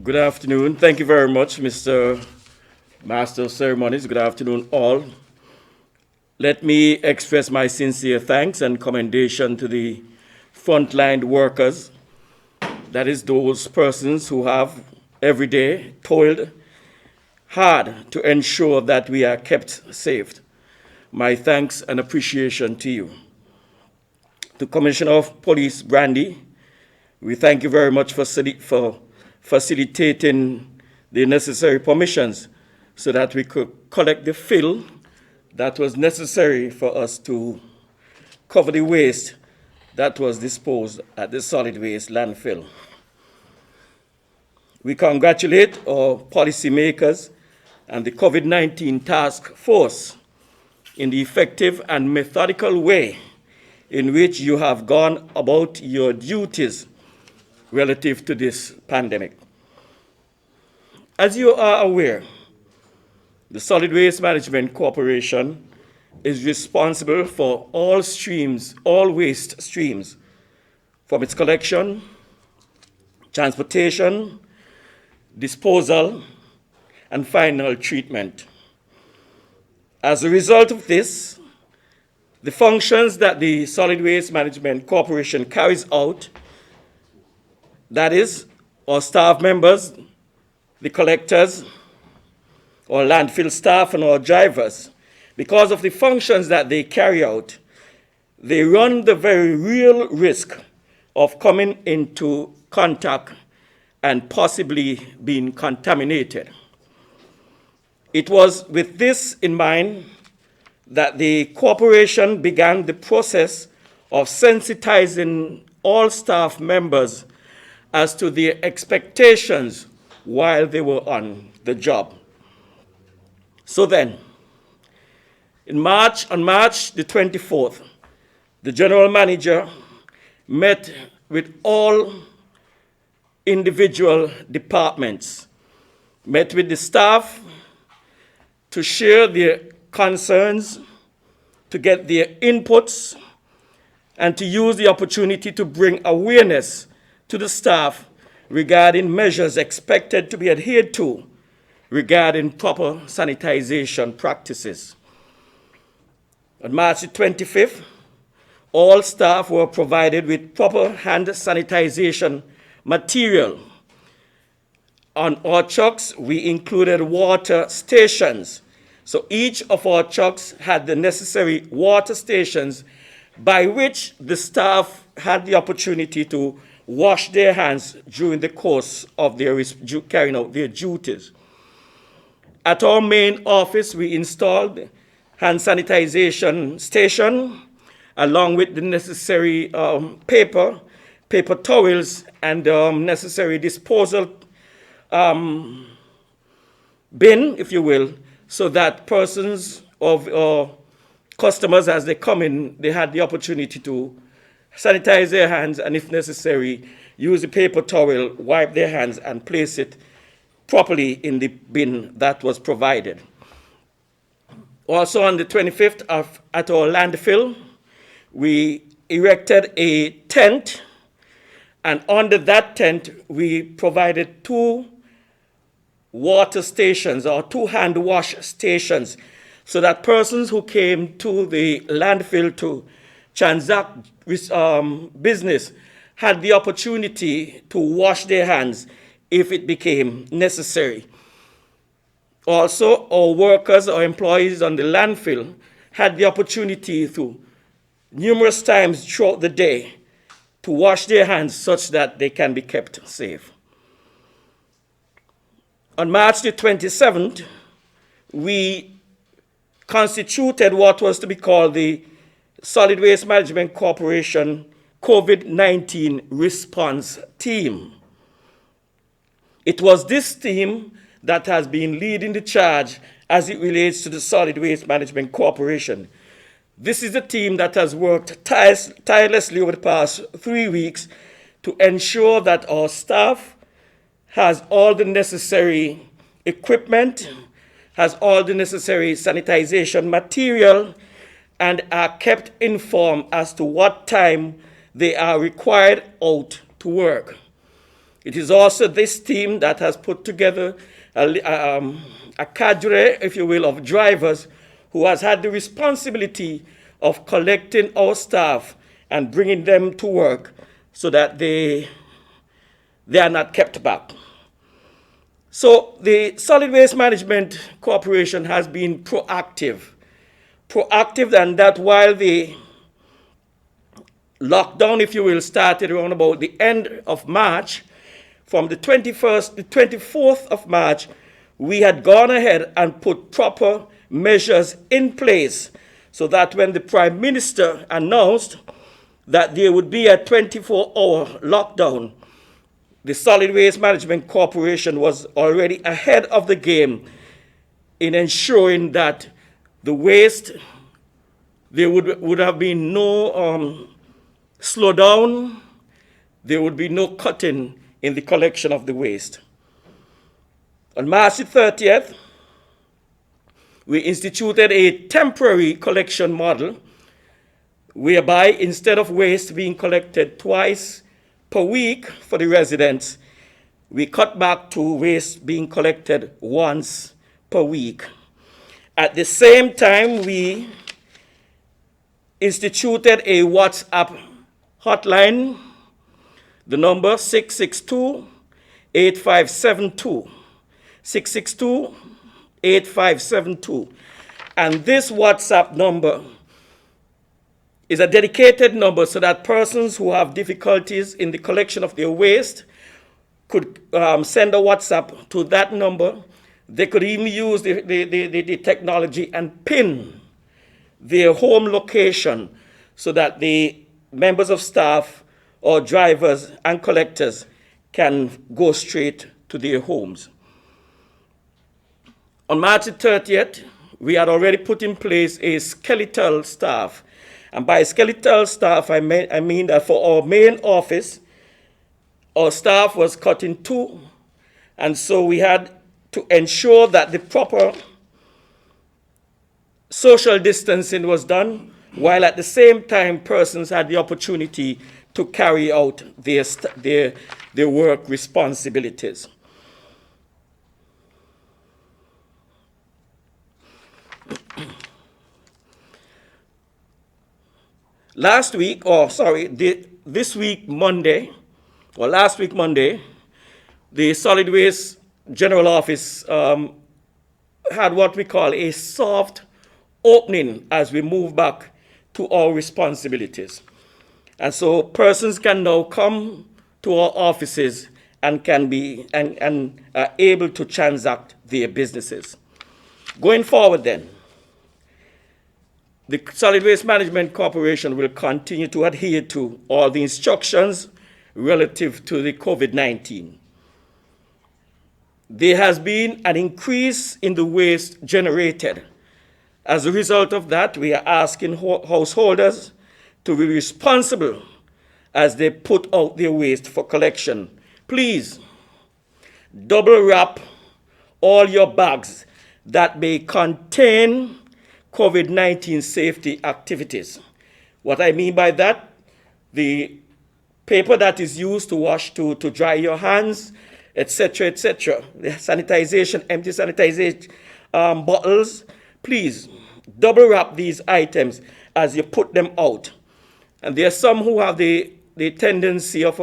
Good afternoon. Thank you very much, Mr. Master of Ceremonies. Good afternoon, all. Let me express my sincere thanks and commendation to the frontline workers, that is, those persons who have every day toiled hard to ensure that we are kept safe. My thanks and appreciation to you. To Commissioner of Police Brandy, we thank you very much for facilitating the necessary permissions so that we could collect the fill that was necessary for us to cover the waste that was disposed at the solid waste landfill. We congratulate our policymakers and the COVID-19 task force in the effective and methodical way in which you have gone about your duties relative to this pandemic. As you are aware, the Solid Waste Management Corporation is responsible for all waste streams, from its collection, transportation, disposal, and final treatment. As a result of this, the functions that the Solid Waste Management Corporation carries out, that is, our staff members, the collectors, our landfill staff, and our drivers, because of the functions that they carry out, they run the very real risk of coming into contact and possibly being contaminated. It was with this in mind that the corporation began the process of sensitizing all staff members as to their expectations while they were on the job. So then, on March the 24th, the general manager met with all individual departments, met with the staff to share their concerns, to get their inputs, and to use the opportunity to bring awareness to the staff regarding measures expected to be adhered to regarding proper sanitization practices. On March the 25th, all staff were provided with proper hand sanitization material. On our trucks, we included water stations. So each of our trucks had the necessary water stations by which the staff had the opportunity to wash their hands during the course of their carrying out their duties. At our main office, we installed hand sanitization station along with the necessary paper towels, and necessary disposal bin, if you will, so that persons of customers, as they come in, they had the opportunity to sanitize their hands, and if necessary, use a paper towel, wipe their hands, and place it properly in the bin that was provided. Also on the 25th at our landfill, we erected a tent, and under that tent, we provided 2 water stations or 2 hand wash stations so that persons who came to the landfill to transact business had the opportunity to wash their hands if it became necessary. Also, our workers or employees on the landfill had the opportunity to numerous times throughout the day to wash their hands such that they can be kept safe. On March the 27th, we constituted what was to be called the Solid Waste Management Corporation COVID-19 Response Team. It was this team that has been leading the charge as it relates to the Solid Waste Management Corporation. This is the team that has worked tirelessly over the past 3 weeks to ensure that our staff has all the necessary equipment, has all the necessary sanitization material, and are kept informed as to what time they are required out to work. It is also this team that has put together a cadre, if you will, of drivers who has had the responsibility of collecting our staff and bringing them to work so that they are not kept back. So the Solid Waste Management Corporation has been proactive, and that while the lockdown, if you will, started around about the end of March, from the 21st, the 24th of March, we had gone ahead and put proper measures in place so that when the Prime Minister announced that there would be a 24-hour lockdown, the Solid Waste Management Corporation was already ahead of the game in ensuring that the waste, there would have been no slowdown, there would be no cutting in the collection of the waste. On March the 30th, we instituted a temporary collection model whereby instead of waste being collected twice per week for the residents, we cut back to waste being collected once per week. At the same time, we instituted a WhatsApp hotline, the number 662-8572. 662-8572. And this WhatsApp number is a dedicated number so that persons who have difficulties in the collection of their waste could send a WhatsApp to that number. They could even use the technology and pin their home location so that the members of staff or drivers and collectors can go straight to their homes. On March 30th, we had already put in place a skeletal staff. And by skeletal staff, I mean that for our main office, our staff was cut in two. And so we had to ensure that the proper social distancing was done, while at the same time persons had the opportunity to carry out their work responsibilities. Last week, this week Monday, or last week Monday, the Solid Waste General Office had what we call a soft opening as we move back to our responsibilities. And so persons can now come to our offices and can be able to transact their businesses. Going forward then, the Solid Waste Management Corporation will continue to adhere to all the instructions relative to the COVID-19. There has been an increase in the waste generated. As a result of that, we are asking householders to be responsible as they put out their waste for collection. Please, double wrap all your bags that may contain COVID-19 safety activities. What I mean by that, the paper that is used to wash, to dry your hands, etc., etc., the sanitization, empty sanitization bottles, please double wrap these items as you put them out. And there are some who have the tendency of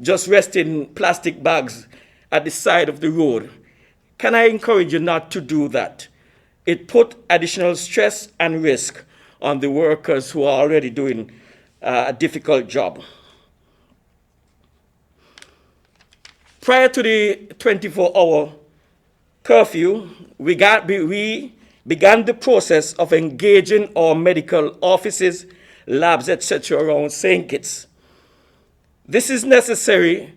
just resting plastic bags at the side of the road. Can I encourage you not to do that? It put additional stress and risk on the workers who are already doing a difficult job. Prior to the 24-hour curfew, we began the process of engaging our medical offices, labs, etc. around St. Kitts. This is necessary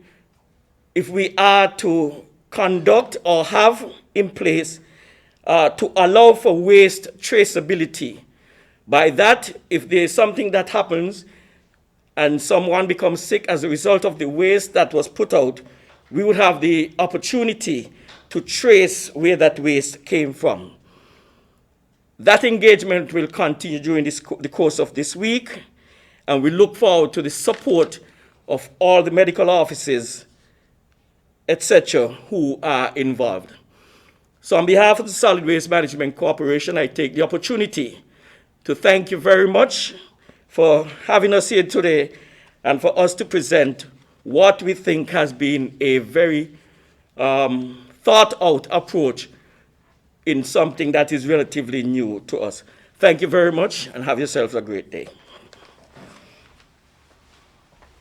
if we are to conduct or have in place to allow for waste traceability. By that, if there is something that happens and someone becomes sick as a result of the waste that was put out, we would have the opportunity to trace where that waste came from. That engagement will continue during the course of this week, and we look forward to the support of all the medical offices etc., who are involved. So on behalf of the Solid Waste Management Corporation, I take the opportunity to thank you very much for having us here today and for us to present what we think has been a very thought-out approach in something that is relatively new to us. Thank you very much, and have yourselves a great day.